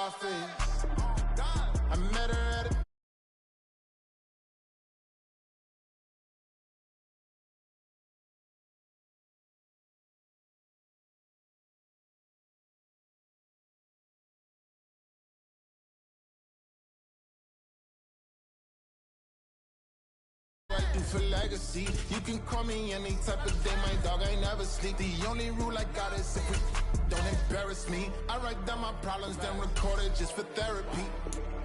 Scarface. I met her at a for legacy. You can call me any type of day, my dog ain't never sleep. The only rule I got is if we don't embarrass me. I write down my problems, then record it just for therapy,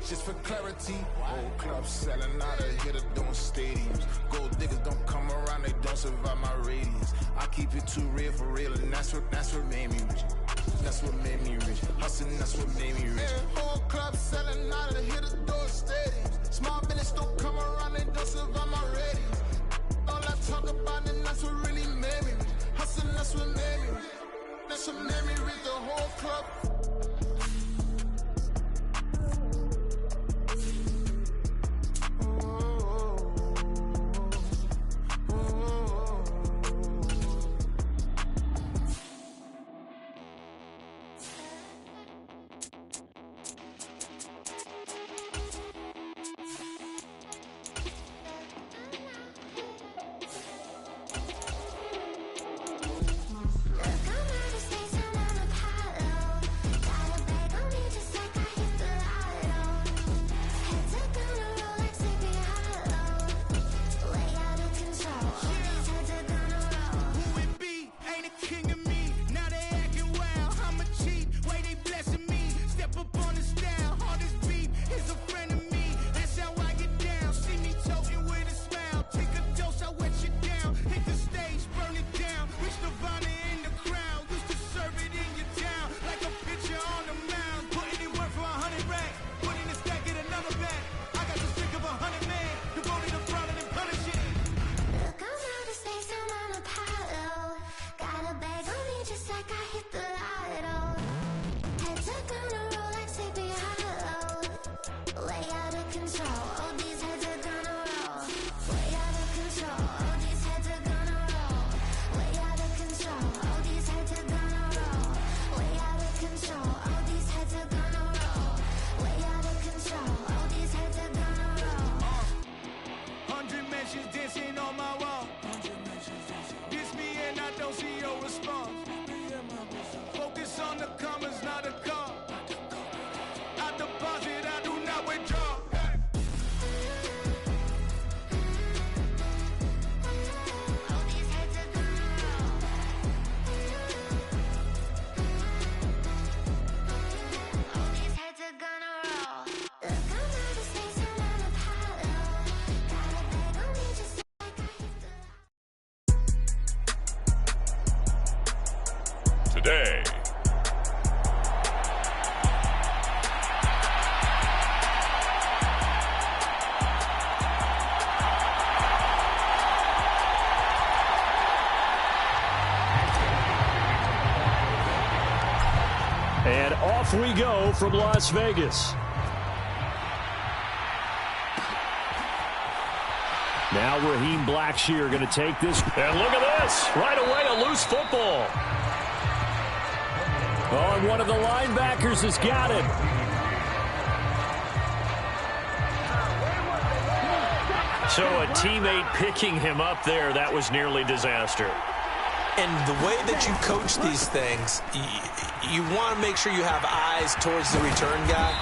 just for clarity. Old clubs selling out of here to doing stadiums. Gold diggers don't come around, they don't survive my radius. I keep it too real for real, and that's what made me rich. That's what made me rich. Hustling, that's what made me rich. Whole club selling out of here to doing stadiums. Small business don't come around, they don't survive my radius. All I talk about, and that's what really made me rich. Hustling, that's what made me rich. That's what made me rich, the whole club. Today. And off we go from Las Vegas. Now Raheem Blackshear going to take this. And look at this. Right away, a loose football. Oh, and one of the linebackers has got it. So a teammate picking him up there, that was nearly disaster. And the way that you coach these things, you want to make sure you have eyes towards the return guy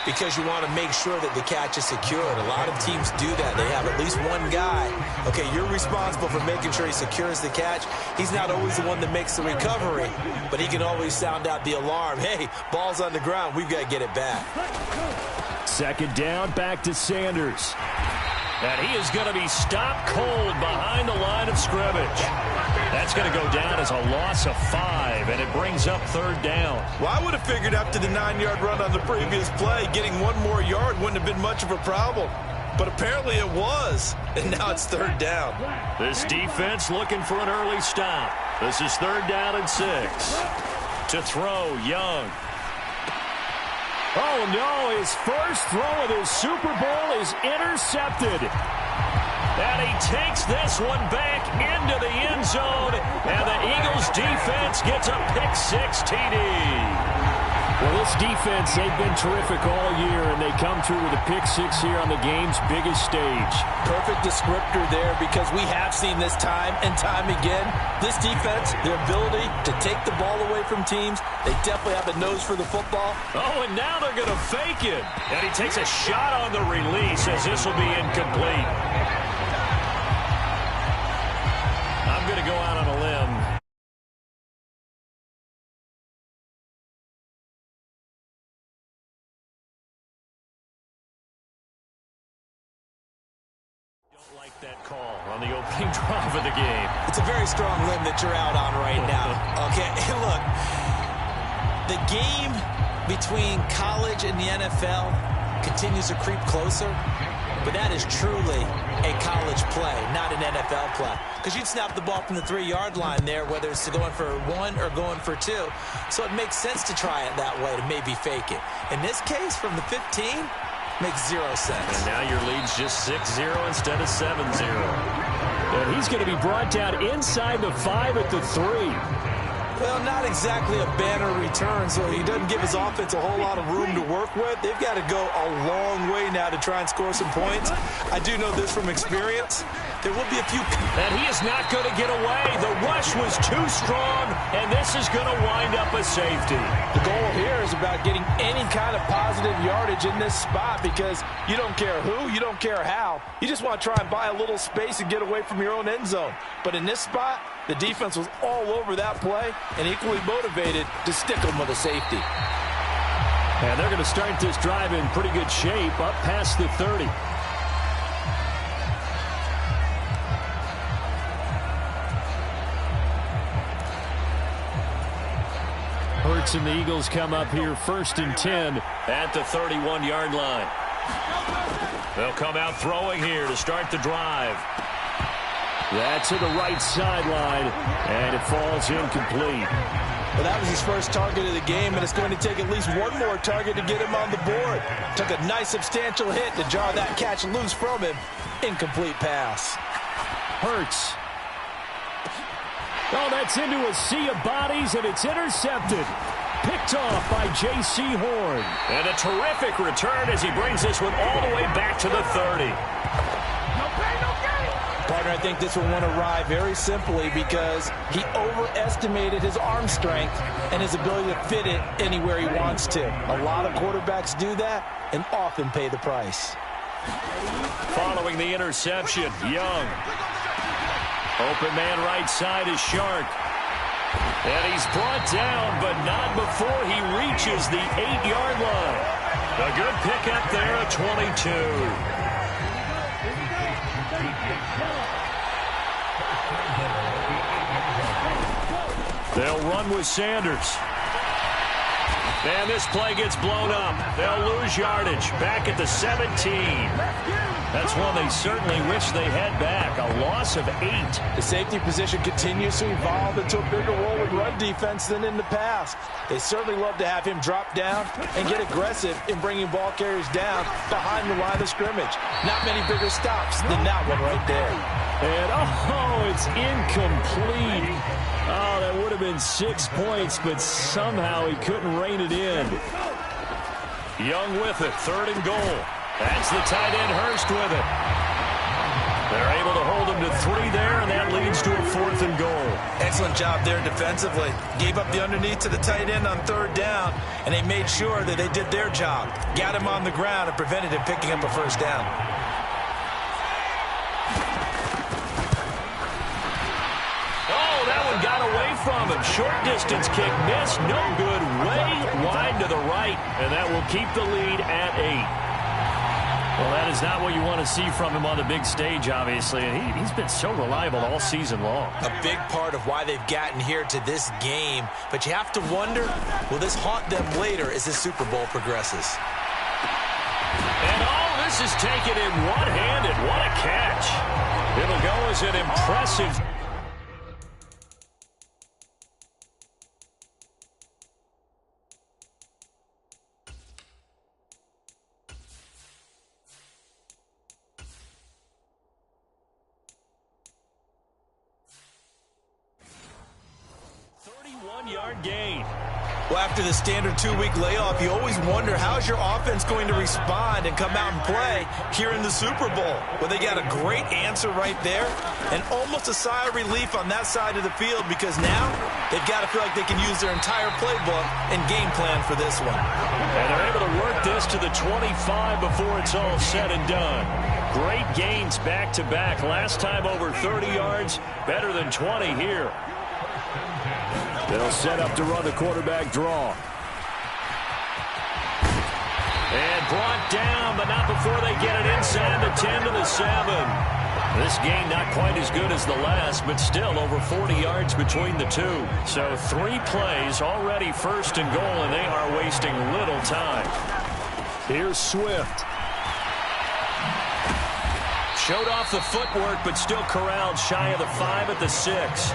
because you want to make sure that the catch is secured. A lot of teams do that. They have at least one guy. Okay, you're responsible for making sure he secures the catch. He's not always the one that makes the recovery, but he can always sound out the alarm. Hey, ball's on the ground. We've got to get it back. Second down, back to Sanders. And he is going to be stopped cold behind the line of scrimmage. That's going to go down as a loss of 5, and it brings up third down. Well, I would have figured after the 9-yard run on the previous play, getting one more yard wouldn't have been much of a problem. But apparently it was, and now it's third down. This defense looking for an early stop. This is third down and 6. To throw, Young. Oh, no, his first throw of his Super Bowl is intercepted. And he takes this one back into the end zone, and the Eagles defense gets a pick-6 TD. Well, this defense, they've been terrific all year, and they come through with a pick-6 here on the game's biggest stage. Perfect descriptor there, because we have seen this time and time again. This defense, their ability to take the ball away from teams, they definitely have a nose for the football. Oh, and now they're going to fake it. And he takes a shot on the release as this will be incomplete. I'm going to go out on a limb. Like that call on the opening drive of the game. It's a very strong limb that you're out on right now. Okay, look, the game between college and the NFL continues to creep closer, but that is truly a college play, not an NFL play. Because you'd snap the ball from the 3-yard line there, whether it's going for 1 or going for 2. So it makes sense to try it that way, to maybe fake it. In this case, from the 15, makes 0 sense. And now your lead's just 6-0 instead of 7-0. And he's going to be brought down inside the 5 at the 3. Well, not exactly a banner return, so he doesn't give his offense a whole lot of room to work with. They've got to go a long way now to try and score some points. I do know this from experience. There will be a few. And he is not going to get away. The rush was too strong, and this is going to wind up a safety. The goal here is about getting any kind of positive yardage in this spot, because you don't care who, you don't care how. You just want to try and buy a little space and get away from your own end zone. But in this spot, the defense was all over that play and equally motivated to stick them with a safety. And they're going to start this drive in pretty good shape, up past the 30. Hurts and the Eagles come up here 1st and 10 at the 31-yard line. They'll come out throwing here to start the drive. That's to the right sideline, and it falls incomplete. Well, that was his first target of the game, and it's going to take at least one more target to get him on the board. Took a nice substantial hit to jar that catch loose from him. Incomplete pass. Hurts. Oh, that's into a sea of bodies, and it's intercepted. Picked off by J.C. Horn. And a terrific return as he brings this one all the way back to the 30. Partner, I think this one went awry very simply because he overestimated his arm strength and his ability to fit it anywhere he wants to. A lot of quarterbacks do that and often pay the price. Following the interception, Young. Open man right side is Shark. And he's brought down, but not before he reaches the 8-yard line. A good pickup there at 22. They'll run with Sanders. And this play gets blown up. They'll lose yardage back at the 17. That's one they certainly wish they had back. A loss of 8. The safety position continues to evolve into a bigger role in run defense than in the past. They certainly love to have him drop down and get aggressive in bringing ball carriers down behind the line of scrimmage. Not many bigger stops than that one right there. And, oh, it's incomplete. Oh, that would have been 6 points, but somehow he couldn't rein it in. Young with it, 3rd and goal. That's the tight end, Hurst, with it. They're able to hold him to 3 there, and that leads to a 4th and goal. Excellent job there defensively. Gave up the underneath to the tight end on 3rd down, and they made sure that they did their job. Got him on the ground and prevented him picking up a 1st down. Got away from him. Short distance kick missed. No good. Way wide to the right. And that will keep the lead at 8. Well, that is not what you want to see from him on the big stage, obviously. And he's been so reliable all season long. A big part of why they've gotten here to this game. But you have to wonder, will this haunt them later as the Super Bowl progresses? And all this is taken in one-handed. What a catch. It'll go as an impressive... yard gain. Well, after the standard 2-week layoff, you always wonder how is your offense going to respond and come out and play here in the Super Bowl. Well, they got a great answer right there and almost a sigh of relief on that side of the field because now they've got to feel like they can use their entire playbook and game plan for this one. And they're able to work this to the 25 before it's all said and done. Great gains back-to-back. Last time over 30 yards, better than 20 here. They'll set up to run the quarterback draw. And brought down, but not before they get it inside the 10 to the 7. This game not quite as good as the last, but still over 40 yards between the two. So 3 plays, already first and goal, and they are wasting little time. Here's Swift. Showed off the footwork, but still corralled shy of the 5 at the 6.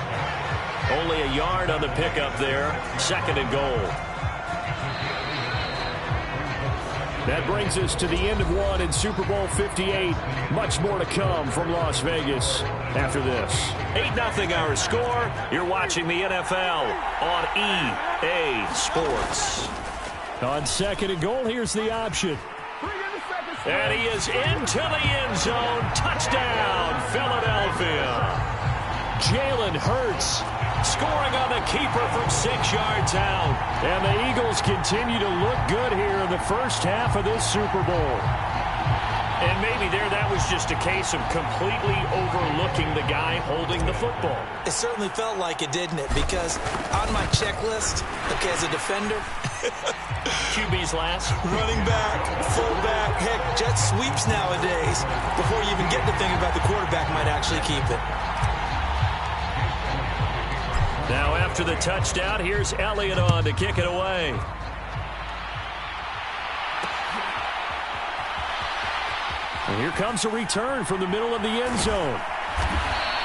Only a yard on the pickup there. 2nd and goal. That brings us to the end of one in Super Bowl 58. Much more to come from Las Vegas after this. 8-0 our score. You're watching the NFL on EA Sports. On 2nd and goal, here's the option. And he is into the end zone. Touchdown, Philadelphia. Jalen Hurts scoring on the keeper from 6 yards out. And the Eagles continue to look good here in the first half of this Super Bowl. And maybe that was just a case of completely overlooking the guy holding the football. It certainly felt like it, didn't it? Because on my checklist, okay, as a defender, QB's last. Running back, fullback, heck, jet sweeps nowadays. Before you even get to thinking about the quarterback might actually keep it. Now after the touchdown, here's Elliott on to kick it away. And here comes a return from the middle of the end zone.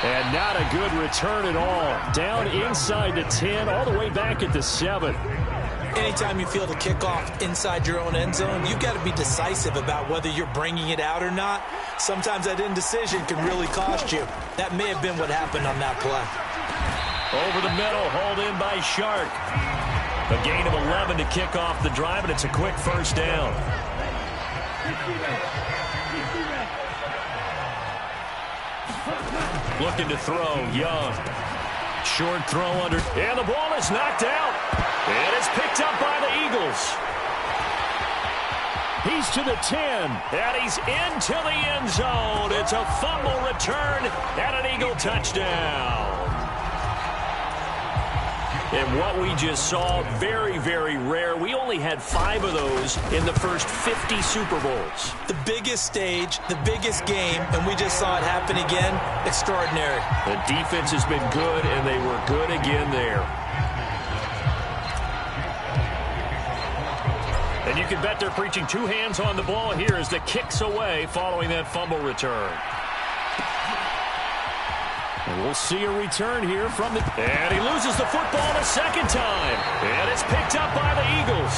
And not a good return at all. Down inside the 10, all the way back at the 7. Anytime you feel the kickoff inside your own end zone, you've got to be decisive about whether you're bringing it out or not. Sometimes that indecision can really cost you. That may have been what happened on that play. Over the middle, hauled in by Shark. A gain of 11 to kick off the drive, and it's a quick first down. Looking to throw, Young. Short throw under, and the ball is knocked out. And it's picked up by the Eagles. He's to the 10, and he's into the end zone. It's a fumble return and an Eagle touchdown. And what we just saw, very, very rare. We only had 5 of those in the first 50 Super Bowls. The biggest stage, the biggest game, and we just saw it happen again. Extraordinary. The defense has been good, and they were good again there. And you can bet they're preaching 2 hands on the ball here as the kick's away following that fumble return. And we'll see a return here from the... And he loses the football a second time. And it's picked up by the Eagles.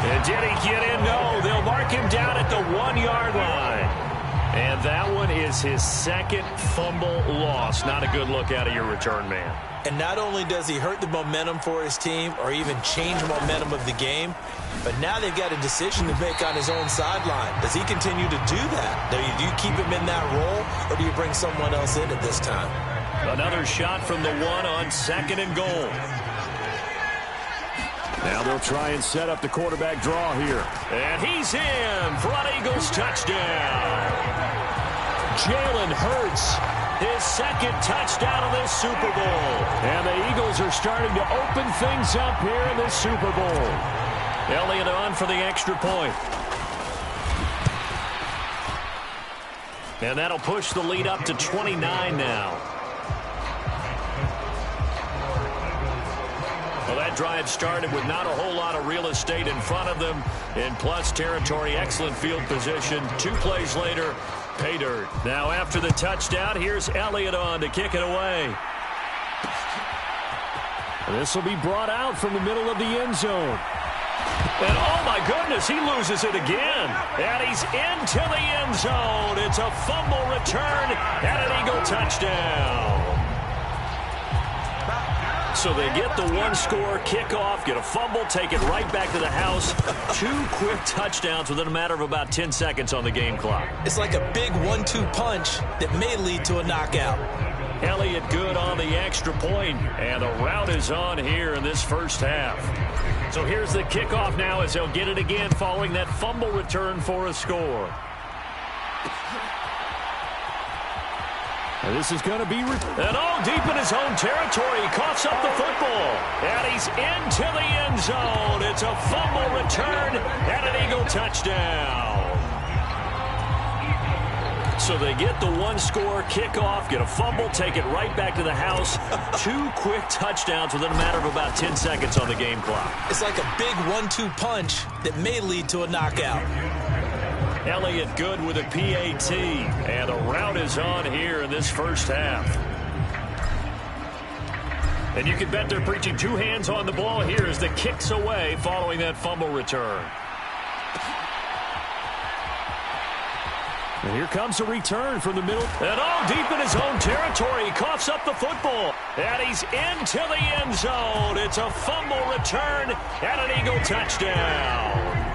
And did he get in? No, they'll mark him down at the 1-yard line. And that one is his 2nd fumble loss. Not a good look out of your return man. And not only does he hurt the momentum for his team or even change momentum of the game, but now they've got a decision to make on his own sideline. Does he continue to do that? Do you keep him in that role, or do you bring someone else in at this time? Another shot from the 1 on 2nd and goal. Now they'll try and set up the quarterback draw here. And he's in for an Eagles touchdown. Jalen Hurts, his 2nd touchdown of this Super Bowl. And the Eagles are starting to open things up here in this Super Bowl. Elliott on for the extra point. And that'll push the lead up to 29 now. Well, that drive started with not a whole lot of real estate in front of them. In plus territory, excellent field position. 2 plays later, pay dirt. Now after the touchdown, here's Elliott on to kick it away. This will be brought out from the middle of the end zone. And oh my goodness, he loses it again. And he's into the end zone. It's a fumble return and an Eagle touchdown. So they get the one-score kickoff, get a fumble, take it right back to the house. 2 quick touchdowns within a matter of about 10 seconds on the game clock. It's like a big 1-2 punch that may lead to a knockout. Elliott good on the extra point, and the route is on here in this first half. So here's the kickoff now as they'll get it again following that fumble return for a score. And this is going to be... And all deep in his own territory. He coughs up the football. And he's into the end zone. It's a fumble return and an Eagle touchdown. So they get the one-score kickoff, get a fumble, take it right back to the house. 2 quick touchdowns within a matter of about 10 seconds on the game clock. It's like a big 1-2 punch that may lead to a knockout. Elliott good with a PAT, and the route is on here in this first half. And you can bet they're preaching 2 hands on the ball here as the kick's away following that fumble return. And here comes a return from the middle. And all deep in his own territory. He coughs up the football. And he's into the end zone. It's a fumble return and an Eagle touchdown.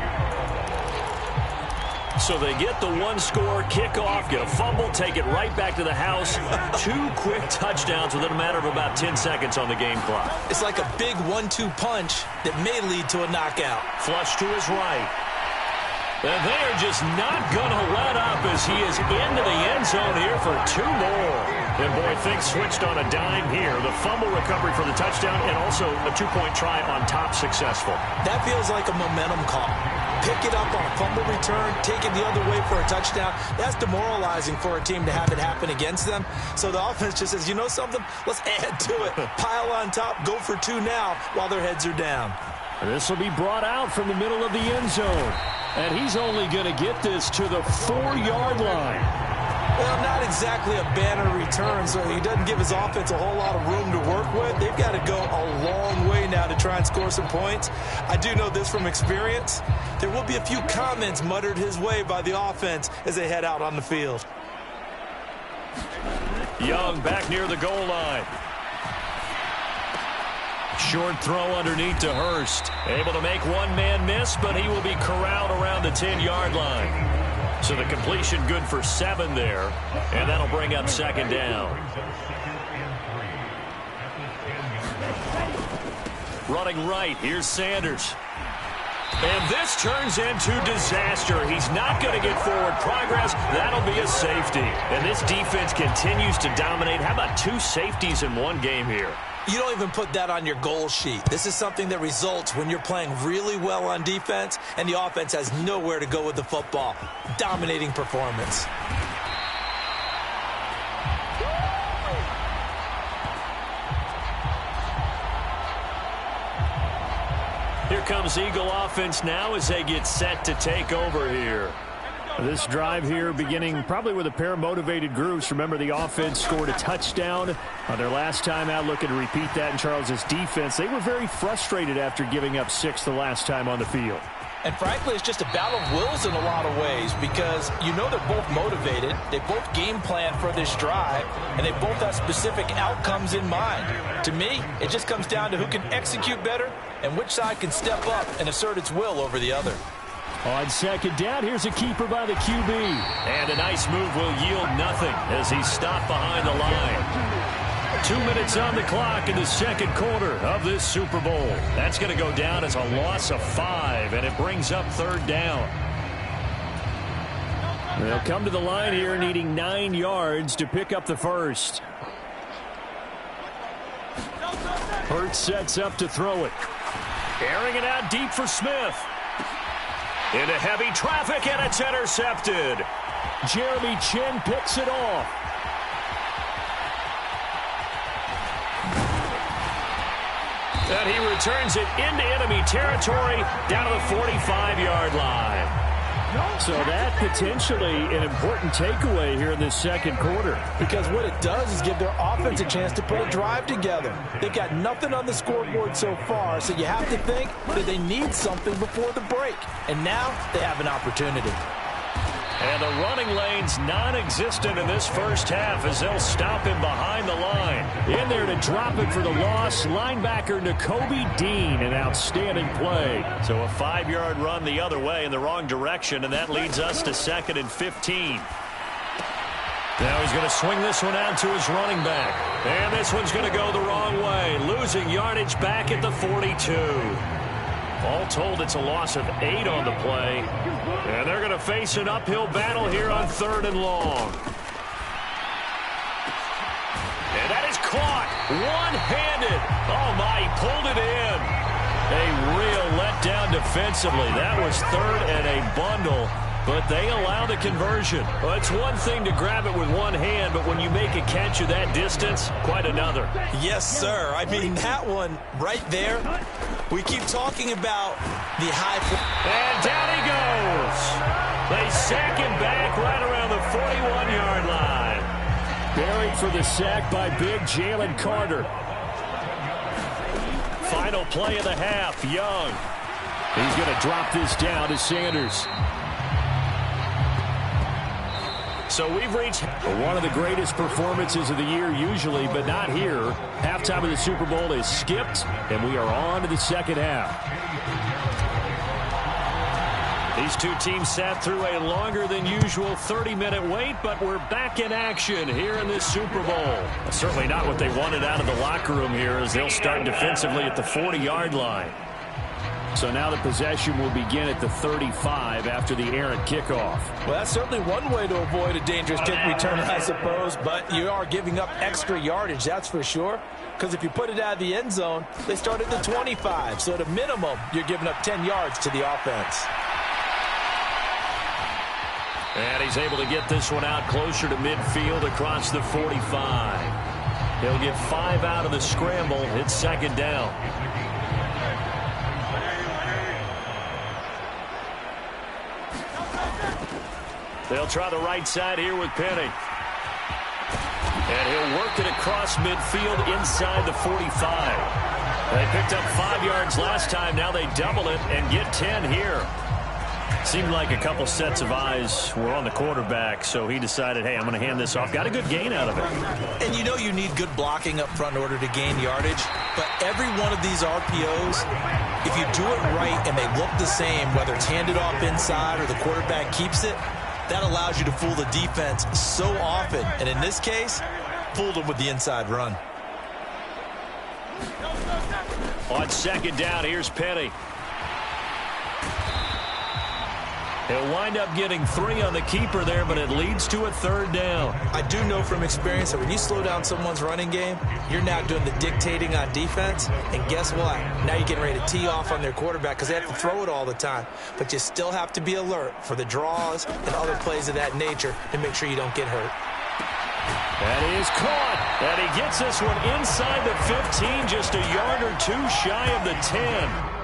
So they get the one-score kickoff, get a fumble, take it right back to the house. 2 quick touchdowns within a matter of about 10 seconds on the game clock. It's like a big 1-2 punch that may lead to a knockout. Flush to his right. And they are just not going to let up as he is into the end zone here for 2 more. And boy, things switched on a dime here. The fumble recovery for the touchdown and also a 2-point try on top successful. That feels like a momentum call. Pick it up on a fumble return, take it the other way for a touchdown. That's demoralizing for a team to have it happen against them. So the offense just says, you know something? Let's add to it. Pile on top, go for 2 now while their heads are down. And this will be brought out from the middle of the end zone. And he's only going to get this to the 4-yard line. Well, not exactly a banner return, so he doesn't give his offense a whole lot of room to work with. They've got to go a long way now to try and score some points. I do know this from experience. There will be a few comments muttered his way by the offense as they head out on the field. Young back near the goal line. Short throw underneath to Hurst. Able to make one man miss, but he will be corralled around the 10-yard line. So the completion good for 7 there, and that'll bring up 2nd down. Running right, here's Sanders. And this turns into disaster. He's not going to get forward progress. That'll be a safety. And this defense continues to dominate. How about 2 safeties in one game here? You don't even put that on your goal sheet. This is something that results when you're playing really well on defense and the offense has nowhere to go with the football. Dominating performance. Here comes Eagle offense now as they get set to take over here. This drive here beginning probably with a pair of motivated groups. Remember, the offense scored a touchdown on their last time out. Looking to repeat that in Charles' defense. They were very frustrated after giving up 6 the last time on the field. And frankly, it's just a battle of wills in a lot of ways because you know they're both motivated. They both game plan for this drive, and they both have specific outcomes in mind. To me, it just comes down to who can execute better and which side can step up and assert its will over the other. On 2nd down, here's a keeper by the QB. And a nice move will yield nothing as he's stopped behind the line. 2 minutes on the clock in the 2nd quarter of this Super Bowl. That's going to go down as a loss of 5, and it brings up 3rd down. They'll come to the line here needing 9 yards to pick up the first. Hurts sets up to throw it. Airing it out deep for Smith. Into heavy traffic, and it's intercepted. Jeremy Chinn picks it off. And he returns it into enemy territory down to the 45-yard line. So that potentially an important takeaway here in this 2nd quarter. Because what it does is give their offense a chance to put a drive together. They've got nothing on the scoreboard so far, so you have to think that they need something before the break. And now they have an opportunity. And the running lane's non-existent in this first half as they'll stop him behind the line. In there to drop it for the loss, linebacker Nakobe Dean, an outstanding play. So a 5-yard run the other way in the wrong direction, and that leads us to 2nd and 15. Now he's going to swing this one out to his running back. And this one's going to go the wrong way, losing yardage back at the 42. All told, it's a loss of 8 on the play. And they're going to face an uphill battle here on 3rd and long. And that is caught one-handed. Oh, my, he pulled it in. A real letdown defensively. That was 3rd and a bundle, but they allow the conversion. Well, it's one thing to grab it with one hand, but when you make a catch of that distance, quite another. Yes, sir. I mean, that one right there, we keep talking about the high. And down he goes. They sack him back right around the 41-yard line. Buried for the sack by big Jalen Carter. Final play of the half, Young. He's going to drop this down to Sanders. So we've reached one of the greatest performances of the year usually, but not here. Halftime of the Super Bowl is skipped, and we are on to the second half. These two teams sat through a longer than usual 30-minute wait, but we're back in action here in this Super Bowl. Certainly not what they wanted out of the locker room here as they'll start defensively at the 40-yard line. So now the possession will begin at the 35 after the errant kickoff. Well, that's certainly one way to avoid a dangerous kick return, I suppose, but you are giving up extra yardage, that's for sure. Because if you put it out of the end zone, they start at the 25. So at a minimum, you're giving up 10 yards to the offense. And he's able to get this one out closer to midfield across the 45. He'll get 5 out of the scramble. It's 2nd down. They'll try the right side here with Penny. And he'll work it across midfield inside the 45. They picked up 5 yards last time. Now they double it and get 10 here. Seemed like a couple sets of eyes were on the quarterback, so he decided, hey, I'm going to hand this off. Got a good gain out of it. And you know you need good blocking up front in order to gain yardage. But every one of these RPOs, if you do it right and they look the same, whether it's handed off inside or the quarterback keeps it, that allows you to fool the defense so often. And in this case, fooled them with the inside run. On 2nd down, here's Penny. He'll wind up getting 3 on the keeper there, but it leads to a 3rd down. I do know from experience that when you slow down someone's running game, you're now doing the dictating on defense. And guess what? Now you're getting ready to tee off on their quarterback because they have to throw it all the time. But you still have to be alert for the draws and other plays of that nature to make sure you don't get hurt. That is caught. And he gets this one inside the 15, just a yard or 2 shy of the 10.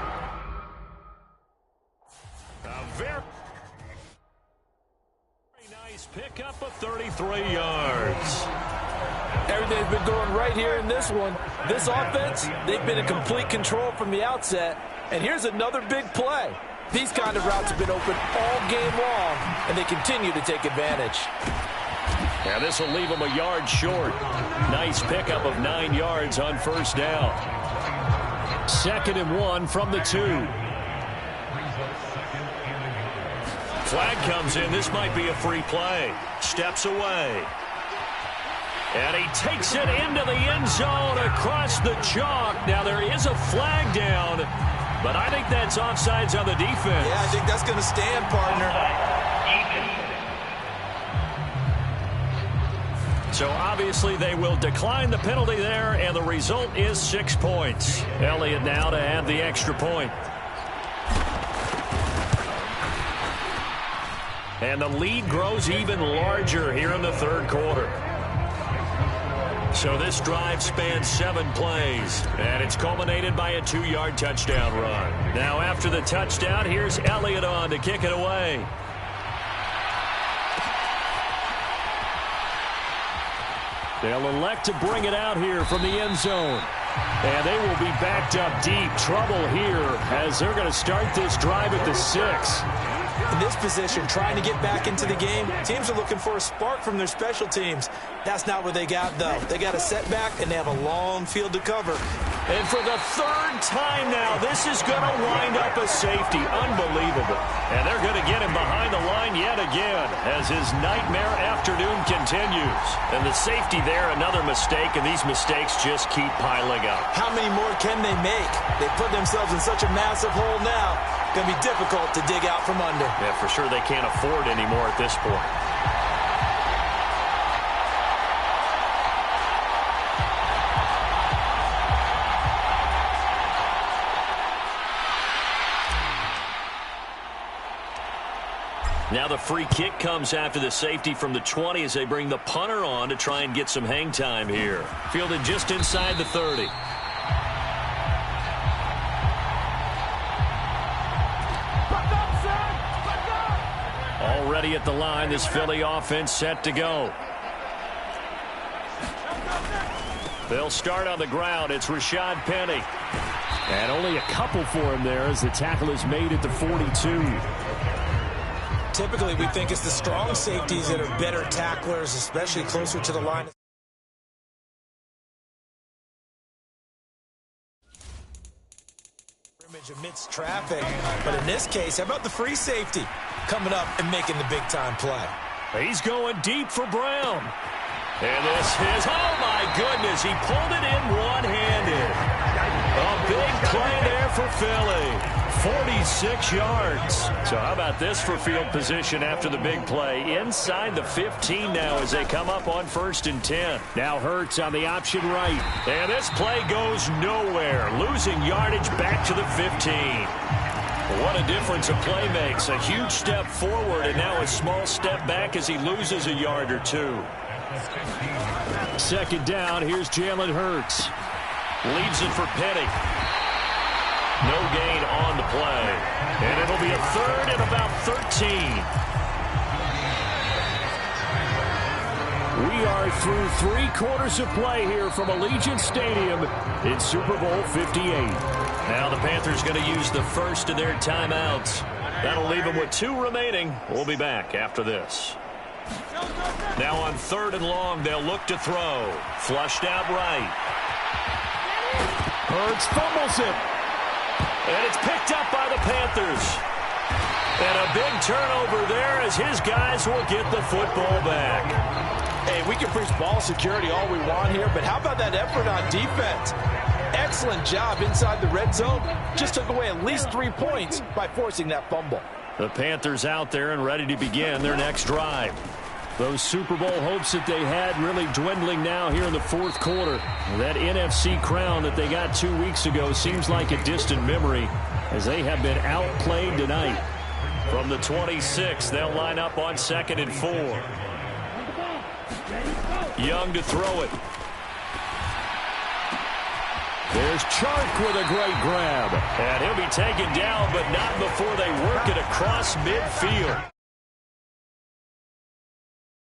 Pick up of 33 yards. Everything's been going right here in this one. This offense, they've been in complete control from the outset. And here's another big play. These kind of routes have been open all game long, and they continue to take advantage. Now this will leave them a yard short. Nice pickup of 9 yards on 1st down. 2nd and 1 from the 2. Flag comes in. This might be a free play. Steps away. And he takes it into the end zone across the chalk. Now there is a flag down, but I think that's offsides on the defense. Yeah, I think that's going to stand, partner. So obviously they will decline the penalty there, and the result is 6 points. Elliott now to add the extra point. And the lead grows even larger here in the 3rd quarter. So this drive spans 7 plays, and it's culminated by a 2-yard touchdown run. Now after the touchdown, here's Elliott on to kick it away. They'll elect to bring it out here from the end zone. And they will be backed up deep. Trouble here as they're going to start this drive at the 6. In this position, trying to get back into the game, teams are looking for a spark from their special teams. That's not what they got, though. They got a setback, and they have a long field to cover. And for the third time now, this is going to wind up a safety. Unbelievable. And they're going to get him behind the line yet again as his nightmare afternoon continues. And the safety there, another mistake, and these mistakes just keep piling up. How many more can they make? They put themselves in such a massive hole now. Going to be difficult to dig out from under. Yeah, for sure they can't afford anymore at this point. Now the free kick comes after the safety from the 20 as they bring the punter on to try and get some hang time here. Fielded just inside the 30. Already at the line, this Philly offense set to go. They'll start on the ground. It's Rashad Penny. And only a couple for him there as the tackle is made at the 42. Typically, we think it's the strong safeties that are better tacklers, especially closer to the line. Amidst traffic, but in this case, how about the free safety coming up and making the big-time play? He's going deep for Brown. And this is, oh my goodness, he pulled it in one-handed. A big play there for Philly. 46 yards. So how about this for field position after the big play? Inside the 15 now as they come up on 1st and 10. Now Hurts on the option right. And this play goes nowhere. Losing yardage back to the 15. What a difference a play makes. A huge step forward and now a small step back as he loses a yard or two. 2nd down, here's Jalen Hurts. Leaves it for Penny. No gain on the play. And it'll be a 3rd and about 13. We are through 3 quarters of play here from Allegiant Stadium in Super Bowl 58. Now the Panthers going to use the first of their timeouts. That'll leave them with 2 remaining. We'll be back after this. Now on 3rd and long, they'll look to throw. Flushed out right. Hurts fumbles it. And it's picked up by the Panthers. And a big turnover there as his guys will get the football back. Hey, we can preach ball security all we want here, but how about that effort on defense? Excellent job inside the red zone. Just took away at least 3 points by forcing that fumble. The Panthers out there and ready to begin their next drive. Those Super Bowl hopes that they had really dwindling now here in the 4th quarter. That NFC crown that they got 2 weeks ago seems like a distant memory as they have been outplayed tonight. From the 26, they'll line up on 2nd and 4. Young to throw it. There's Chark with a great grab. And he'll be taken down, but not before they work it across midfield.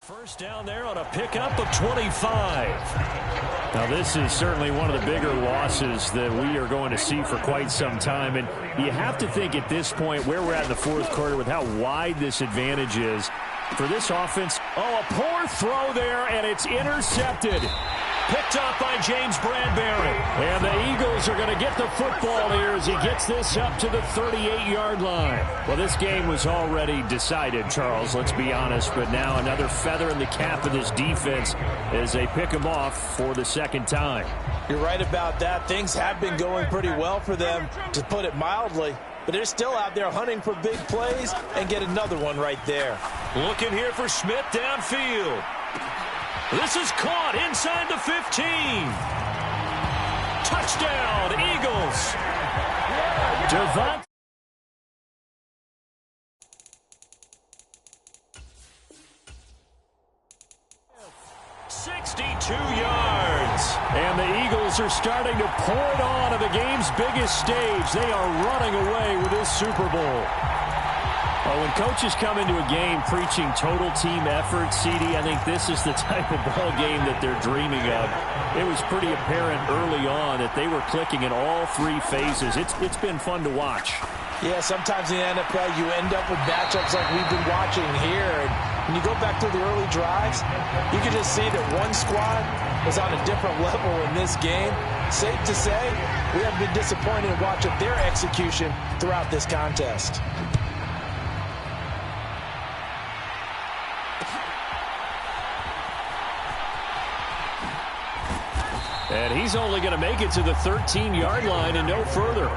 First down there on a pickup of 25. Now this is certainly one of the bigger losses that we are going to see for quite some time. And you have to think at this point where we're at in the 4th quarter with how wide this advantage is for this offense. Oh, a poor throw there, and it's intercepted. Picked up by James Bradbury. And the Eagles are going to get the football here as he gets this up to the 38-yard line. Well, this game was already decided, Charles, let's be honest. But now another feather in the cap of this defense as they pick him off for the 2nd time. You're right about that. Things have been going pretty well for them, to put it mildly. But they're still out there hunting for big plays and get another one right there. Looking here for Smith downfield. This is caught inside the 15. Touchdown, Eagles. Devontae. 62 yards. And the Eagles are starting to pour it on at the game's biggest stage. They are running away with this Super Bowl. Well, when coaches come into a game preaching total team effort, CD, I think this is the type of ball game that they're dreaming of. It was pretty apparent early on that they were clicking in all 3 phases. It's been fun to watch. Yeah, sometimes in the NFL you end up with matchups like we've been watching here. And when you go back through the early drives, you can just see that one squad was on a different level in this game. Safe to say, we have been disappointed in watching their execution throughout this contest. And he's only going to make it to the 13-yard line and no further.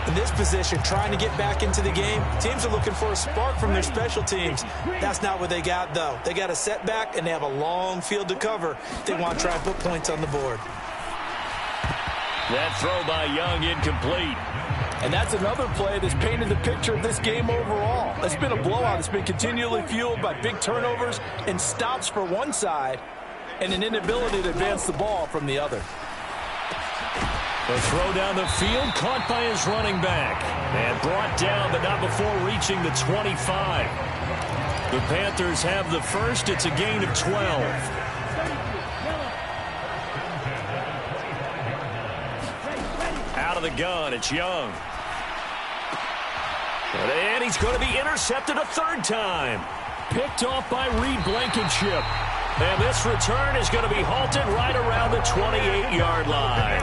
In this position, trying to get back into the game, teams are looking for a spark from their special teams. That's not what they got, though. They got a setback, and they have a long field to cover if they want to try and put points on the board. That throw by Young incomplete. And that's another play that's painted the picture of this game overall. It's been a blowout. It's been continually fueled by big turnovers and stops for one side and an inability to advance the ball from the other. The throw down the field, caught by his running back. And brought down, but not before reaching the 25. The Panthers have the first. It's a gain of 12. Out of the gun, it's Young. And he's going to be intercepted a third time. Picked off by Reed Blankenship. And this return is going to be halted right around the 28-yard line.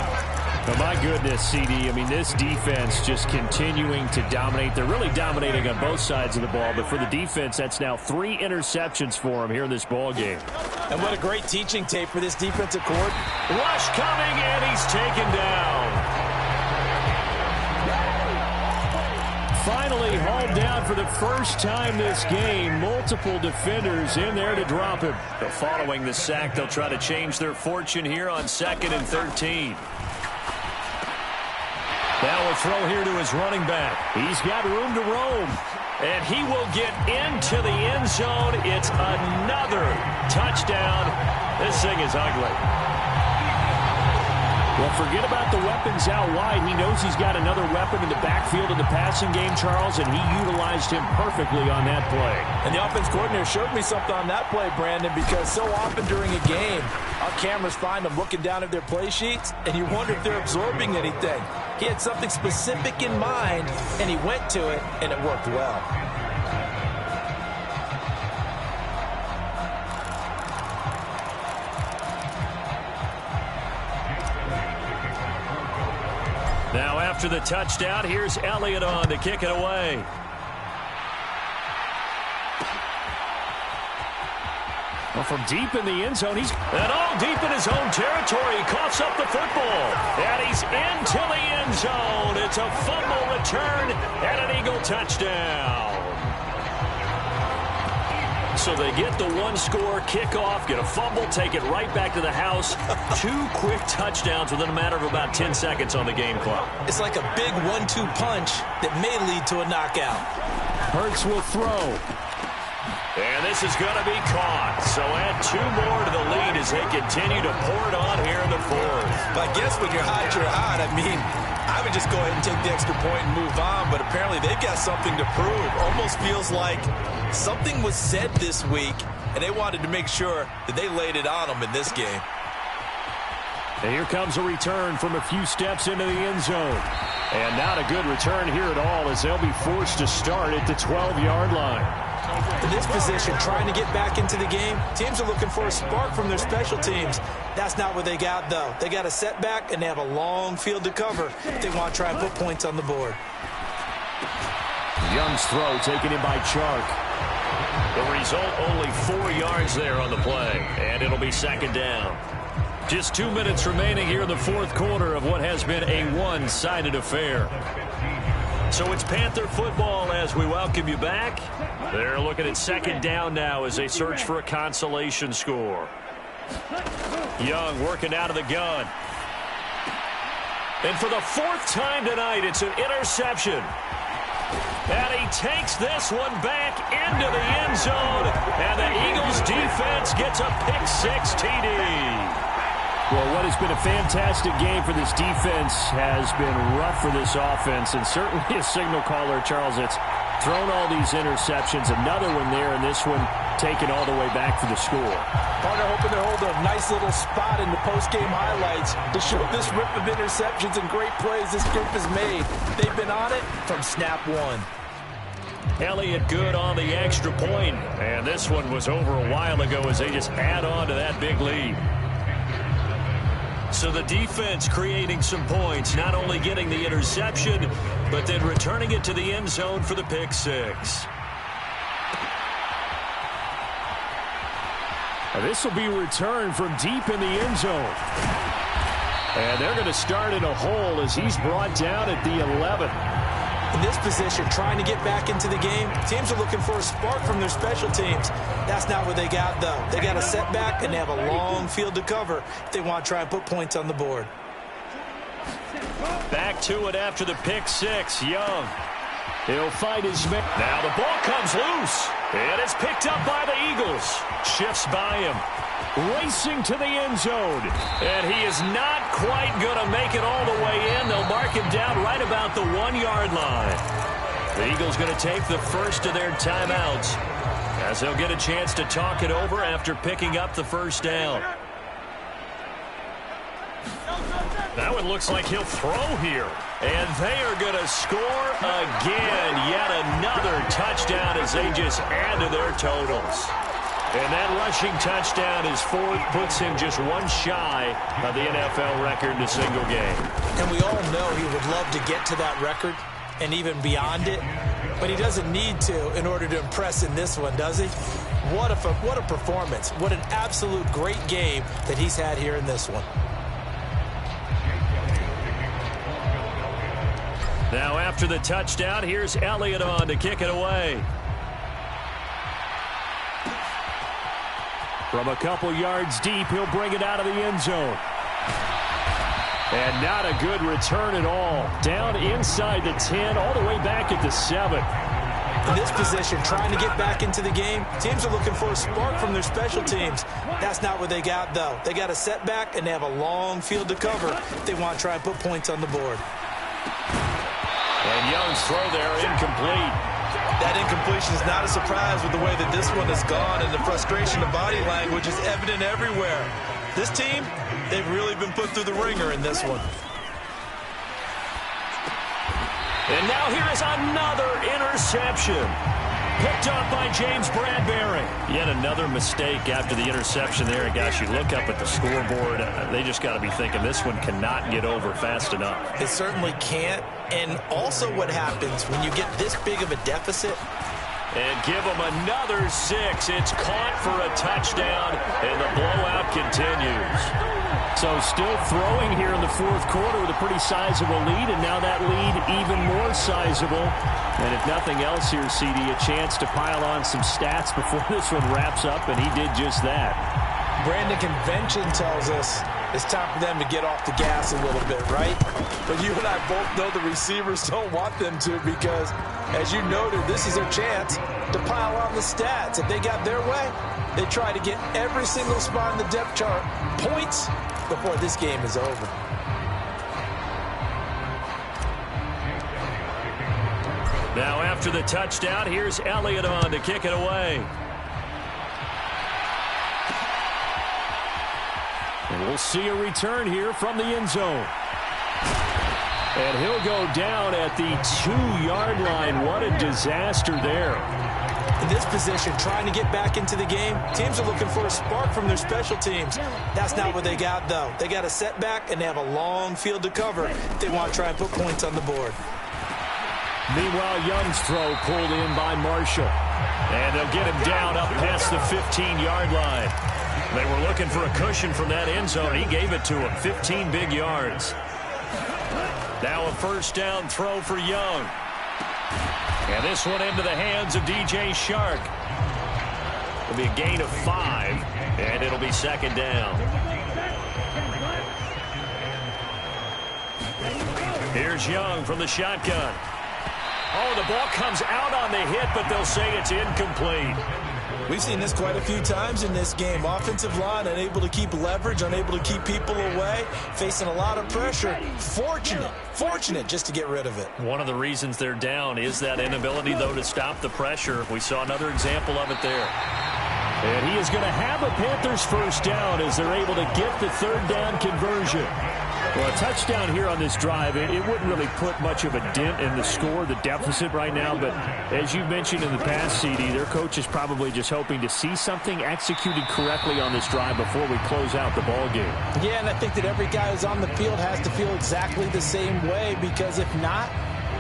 Oh, my goodness, CD. I mean, this defense just continuing to dominate. They're really dominating on both sides of the ball. But for the defense, that's now 3 interceptions for them here in this ball game. And what a great teaching tape for this defensive court. Rush coming, and he's taken down. Finally hauled down for the first time this game. Multiple defenders in there to drop him. But following the sack, they'll try to change their fortune here on 2nd and 13. Now a throw here to his running back. He's got room to roam. And he will get into the end zone. It's another touchdown. This thing is ugly. Well, forget about the weapons out wide. He knows he's got another weapon in the backfield in the passing game, Charles, and he utilized him perfectly on that play. And the offense coordinator showed me something on that play, Brandon, because so often during a game, our cameras find them looking down at their play sheets, and you wonder if they're absorbing anything. He had something specific in mind, and he went to it, and it worked well. Now after the touchdown, here's Elliott on to kick it away. Well, from deep in the end zone, he's... And all deep in his own territory, he coughs up the football. And he's into the end zone. It's a fumble return and an Eagle touchdown. So they get the one-score kickoff, get a fumble, take it right back to the house. 2 quick touchdowns within a matter of about 10 seconds on the game clock. It's like a big 1-2 punch that may lead to a knockout. Hurts will throw. And this is going to be caught. So add 2 more to the lead as they continue to pour it on here in the 4th. But I guess when you're hot, you're hot. I mean, I would just go ahead and take the extra point and move on, but apparently they've got something to prove. Almost feels like something was said this week, and they wanted to make sure that they laid it on them in this game. And here comes a return from a few steps into the end zone. And not a good return here at all as they'll be forced to start at the 12-yard line. In this position, trying to get back into the game, teams are looking for a spark from their special teams. That's not what they got, though. They got a setback, and they have a long field to cover if they want to try and put points on the board. Young's throw taken in by Chark. The result, only 4 yards there on the play, and it'll be 2nd down. Just 2 minutes remaining here in the 4th quarter of what has been a one-sided affair. So it's Panther football as we welcome you back. They're looking at 2nd down now as they search for a consolation score. Young working out of the gun. And for the 4th time tonight, it's an interception. And he takes this one back into the end zone. And the Eagles defense gets a pick-6 TD. Well, what has been a fantastic game for this defense has been rough for this offense, and certainly a signal caller, Charles. It's thrown all these interceptions. Another one there, and this one taken all the way back for the score. Partner hoping to hold a nice little spot in the post-game highlights to show this rip of interceptions and great plays this group has made. They've been on it from snap one. Elliott good on the extra point, and this one was over a while ago as they just add on to that big lead. So the defense creating some points, not only getting the interception, but then returning it to the end zone for the pick six. Now this will be returned from deep in the end zone. And they're going to start in a hole as he's brought down at the 11. In this position, trying to get back into the game, teams are looking for a spark from their special teams. That's not what they got, though. They got a setback, and they have a long field to cover if they want to try and put points on the board. Back to it after the pick six. Young. He'll find his man. Now the ball comes loose. And it's picked up by the Eagles. Shifts by him. Racing to the end zone. And he is not quite going to make it all the way in. They'll mark him down right about the 1-yard line. The Eagles going to take the first of their timeouts as they'll get a chance to talk it over after picking up the first down. That one looks like he'll throw here. And they are going to score again. Yet another touchdown as they just add to their totals. And that rushing touchdown is fourth, puts him just one shy of the NFL record in a single game. And we all know he would love to get to that record and even beyond it. But he doesn't need to in order to impress in this one, does he? What a performance. What an absolute great game that he's had here in this one. Now after the touchdown, here's Elliott on to kick it away. From a couple yards deep, he'll bring it out of the end zone. And not a good return at all. Down inside the 10, all the way back at the 7. In this position, trying to get back into the game, teams are looking for a spark from their special teams. That's not what they got, though. They got a setback, and they have a long field to cover if they want to try and put points on the board. And Young's throw there, incomplete. That incompletion is not a surprise with the way that this one has gone, and the frustration of body language is evident everywhere. This team, they've really been put through the ringer in this one. And now here is another interception. Picked up by James Bradbury. Yet another mistake after the interception there. And gosh, you look up at the scoreboard, they just got to be thinking this one cannot get over fast enough. It certainly can't. And also what happens when you get this big of a deficit. And give them another 6. It's caught for a touchdown, and the blowout continues. So still throwing here in the fourth quarter with a pretty sizable lead, and now that lead even more sizable. And if nothing else here, CD, a chance to pile on some stats before this one wraps up, and he did just that. Brandon, convention tells us it's time for them to get off the gas a little bit, right? But you and I both know the receivers don't want them to because, as you noted, this is their chance to pile on the stats. If they got their way, they try to get every single spot in the depth chart points before this game is over. Now after the touchdown, here's Elliott on to kick it away. And we'll see a return here from the end zone. And he'll go down at the 2-yard line. What a disaster there. In this position, trying to get back into the game, teams are looking for a spark from their special teams. That's not what they got, though. They got a setback, and they have a long field to cover if they want to try and put points on the board. Meanwhile, Young's throw pulled in by Marshall. And they'll get him down up past the 15-yard line. They were looking for a cushion from that end zone. He gave it to him, 15 big yards. Now a first down throw for Young. And this one into the hands of DJ Shark. It'll be a gain of 5, and it'll be second down. Here's Young from the shotgun. Oh, the ball comes out on the hit, but they'll say it's incomplete. We've seen this quite a few times in this game. Offensive line unable to keep leverage, unable to keep people away, facing a lot of pressure. Fortunate just to get rid of it. One of the reasons they're down is that inability, though, to stop the pressure. We saw another example of it there. And he is going to have a Panthers first down as they're able to get the third down conversion. Well, a touchdown here on this drive, it wouldn't really put much of a dent in the score, the deficit right now. But as you mentioned in the past, CD, their coach is probably just hoping to see something executed correctly on this drive before we close out the ball game. Yeah, and I think that every guy who's on the field has to feel exactly the same way, because if not,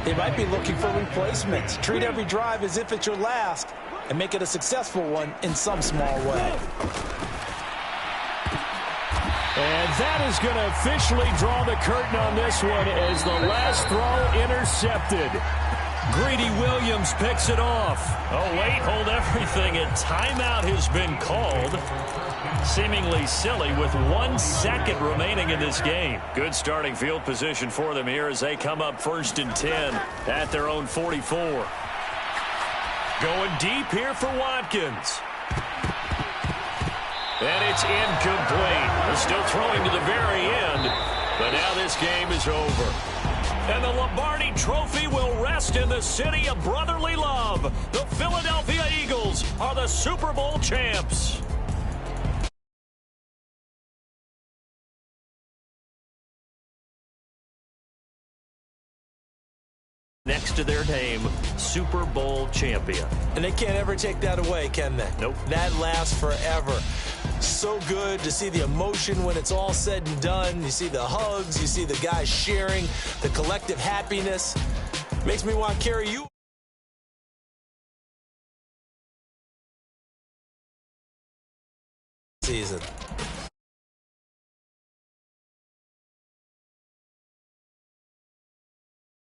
they might be looking for replacements. Treat every drive as if it's your last and make it a successful one in some small way. And that is going to officially draw the curtain on this one as the last throw intercepted. Greedy Williams picks it off. Oh, wait, hold everything. A timeout has been called. Seemingly silly with 1 second remaining in this game. Good starting field position for them here as they come up 1st and 10 at their own 44. Going deep here for Watkins. And it's incomplete. They're still throwing to the very end, but now this game is over. And the Lombardi Trophy will rest in the city of brotherly love. The Philadelphia Eagles are the Super Bowl champs. Next to their name, Super Bowl champion. And they can't ever take that away, can they? Nope. That lasts forever. So good to see the emotion when it's all said and done. You see the hugs, you see the guys sharing, the collective happiness. Makes me want to carry you. Season.